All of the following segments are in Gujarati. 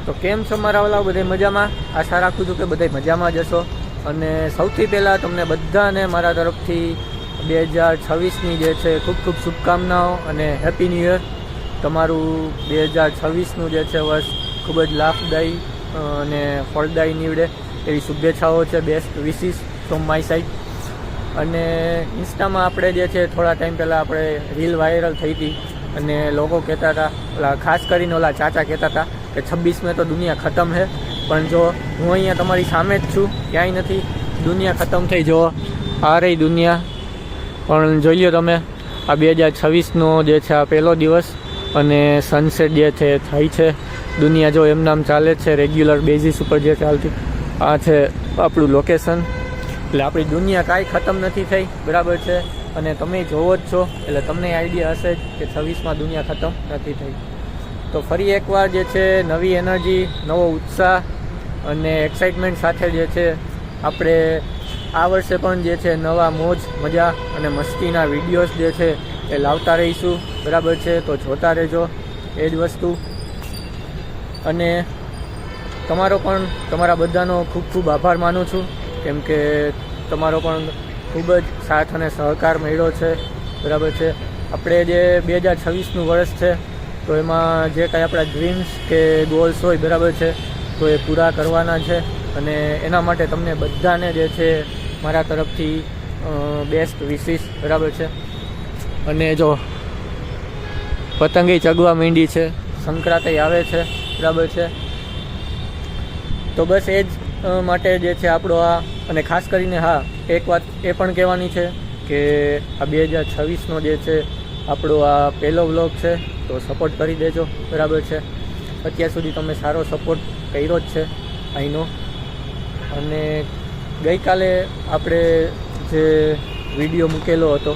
તો કેમ છો મારા વાલા? બધા મજામાં? આશા રાખું છું કે બધા મજામાં જ હશો. અને સૌથી પહેલાં તમને બધાને મારા તરફથી 2026ની જે છે ખૂબ ખૂબ શુભકામનાઓ અને હેપી ન્યૂ યર. તમારું 2026નું જે છે વર્ષ ખૂબ જ લાભદાયી અને ફળદાયી નીવડે એવી શુભેચ્છાઓ છે. Best wishes from my side. અને ઇન્સ્ટામાં આપણે જે છે થોડા ટાઈમ પહેલાં આપણે રીલ વાયરલ થઈ હતી અને લોકો કહેતા હતા, ઓલા ખાસ કરીને ઓલા ચાચા કહેતા હતા કે 26 તો દુનિયા ખતમ છે. પણ જો હું અહીંયા તમારી સામે જ છું, ક્યાંય નથી, દુનિયા ખતમ થઈ. જો આ રહી દુનિયા. પણ જોઈ લો તમે, આ 2026નો જે છે આ પહેલો દિવસ અને સનસેટ જે છે થઈ છે. દુનિયા જો એમ નામ ચાલે છે રેગ્યુલર બેઝિસ ઉપર જે ચાલતી. આ છે આપણું લોકેશન. એટલે આપણી દુનિયા કાંઈ ખતમ નથી થઈ, બરાબર છે. અને તમે જોવો જ છો એટલે તમને આઈડિયા હશે જ કે 26માં દુનિયા ખતમ નથી થઈ. તો ફરી એકવાર જે છે નવી એનર્જી, નવો ઉત્સાહ અને એક્સાઇટમેન્ટ સાથે જે છે આપણે આ વર્ષે પણ જે છે નવા મોજ મજા અને મસ્તીના વિડીયોઝ જે છે એ લાવતા રહીશું, બરાબર છે. તો જોતા રહેજો એ જ વસ્તુ. અને તમારો પણ, તમારા બધાનો ખૂબ ખૂબ આભાર માનું છું, કેમ કે તમારો પણ ખૂબ જ સાથ અને સહકાર મળ્યો છે, બરાબર છે. આપણે જે 2026નું વર્ષ છે તો એમાં જે કાંઈ આપણા ડ્રીમ્સ કે ગોલ્સ હોય, બરાબર છે, તો એ પૂરા કરવાના છે. અને એના માટે તમને બધાને જે છે મારા તરફથી બેસ્ટ વિશિસ, બરાબર છે. અને જો પતંગી ચગવા માંડી છે, સંક્રાંતિ આવે છે, બરાબર છે. તો બસ એ જ માટે જે છે આપણો આ. અને ખાસ કરીને હા, એક વાત એ પણ કહેવાની છે કે આ 2026નો જે છે આપણો આ પહેલો વ્લોગ છે, તો સપોર્ટ કરી દેજો, બરાબર છે. અત્યાર સુધી તમે સારો સપોર્ટ કર્યો જ છે, આઈ નો. અને ગઈકાલે આપણે જે વિડીયો મૂકેલો હતો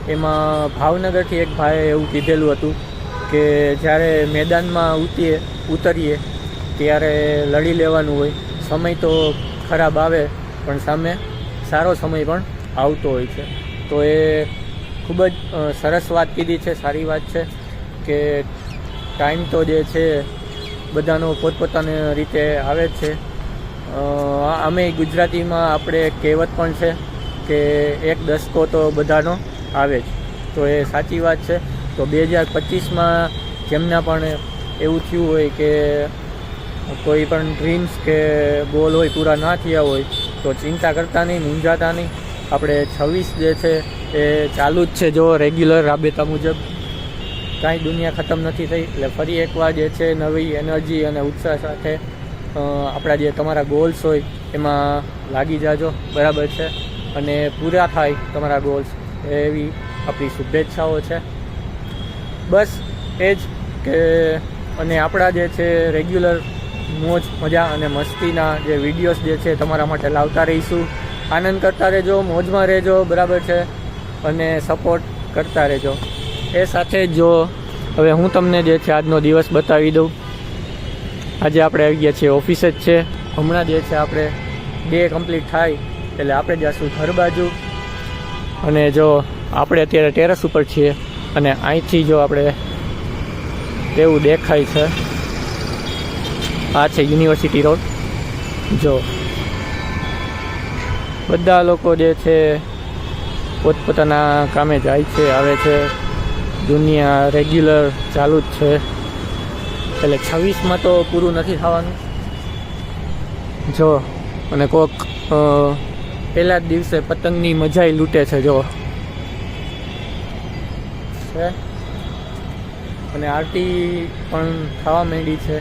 એમાં ભાવનગરથી એક ભાઈએ એવું કીધેલું હતું કે જ્યારે મેદાનમાં ઉતરીએ ત્યારે લડી લેવાનું હોય. સમય તો ખરાબ આવે પણ સામે સારો સમય પણ આવતો હોય છે. તો એ ખૂબ જ સરસ વાત કીધી છે, સારી વાત છે કે ટાઈમ તો જે છે બધાનો પોતપોતાની રીતે આવે જ છે. અમે ગુજરાતીમાં આપણે કહેવત પણ છે કે એક દસકો તો બધાનો આવે જ. તો એ સાચી વાત છે. તો 2025માં જેમના પણ એવું થયું હોય કે કોઈ પણ ડ્રીમ્સ કે ગોલ હોય પૂરા ના થયા હોય તો ચિંતા કરતા નહીં, મૂંઝાતા નહીં. આપણે 26 જે છે એ ચાલુ જ છે જો રેગ્યુલર રાબેતા મુજબ. કાંઈ દુનિયા ખતમ નથી થઈ. એટલે ફરી એકવાર જે છે નવી એનર્જી અને ઉત્સાહ સાથે આપણા જે તમારા ગોલ્સ હોય એમાં લાગી જાજો, બરાબર છે. અને પૂરા થાય તમારા ગોલ્સ એવી આપણી શુભેચ્છાઓ છે. બસ એ જ કે અને આપણા જે છે રેગ્યુલર મોજ મજા અને મસ્તીના જે વિડીયોઝ જે છે તમારા માટે લાવતા રહીશું. આનંદ કરતા રહેજો, મોજમાં રહેજો, બરાબર છે. અને સપોર્ટ કરતા રહેજો. એ સાથે જો હવે હું તમને જે છે આજનો દિવસ બતાવી દઉં. આજે આપણે આવી ગયા છીએ ઓફિસે જ છે. હમણાં જે છે આપણે 2 કમ્પ્લીટ થાય એટલે આપણે જઈશું ઘર બાજુ. અને જો આપણે અત્યારે ટેરેસ ઉપર છીએ અને અહીંથી જો આપણે એવું દેખાય છે, આ છે યુનિવર્સિટી રોડ. જો બધા લોકો જે છે પોતપોતાના કામે જાય છે, આવે છે. દુનિયા રેગ્યુલર ચાલુ જ છે. એટલે 26માં તો પૂરું નથી થવાનું. જો અને કોક પહેલા જ દિવસે પતંગની મજાઈ લૂંટે છે, જો છે. અને આરતી પણ થવા માંડી છે.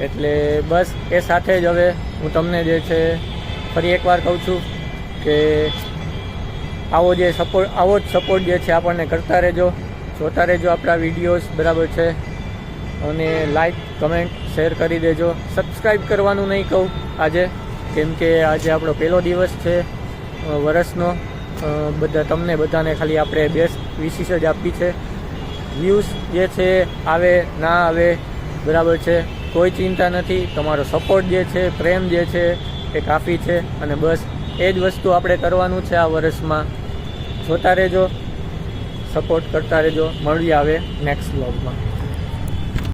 એટલે બસ એ સાથે જ હવે હું તમને જે છે ફરી એકવાર કહું છું કે આવો જ સપોર્ટ જે છે આપણને કરતા રહેજો, જોતા રહેજો આપણા વિડીયોઝ, બરાબર છે. અને લાઈક, કમેન્ટ, શેર કરી દેજો. સબસ્ક્રાઈબ કરવાનું નહીં કહું આજે, કેમ કે આજે આપણો પહેલો દિવસ છે વર્ષનો. તમને બધાને ખાલી આપણે બેસ્ટ વિશિસ જ આપી છે. વ્યૂઝ જે છે આવે ના આવે, બરાબર છે, કોઈ ચિંતા નથી. તમારો સપોર્ટ જે છે, પ્રેમ જે છે એ કાફી છે. અને બસ એ જ વસ્તુ આપણે કરવાનું છે આ વર્ષમાં. જોતા રહેજો, સપોર્ટ કરતા રહેજો. મળીએ આવે નેક્સ્ટ વ્લોગમાં.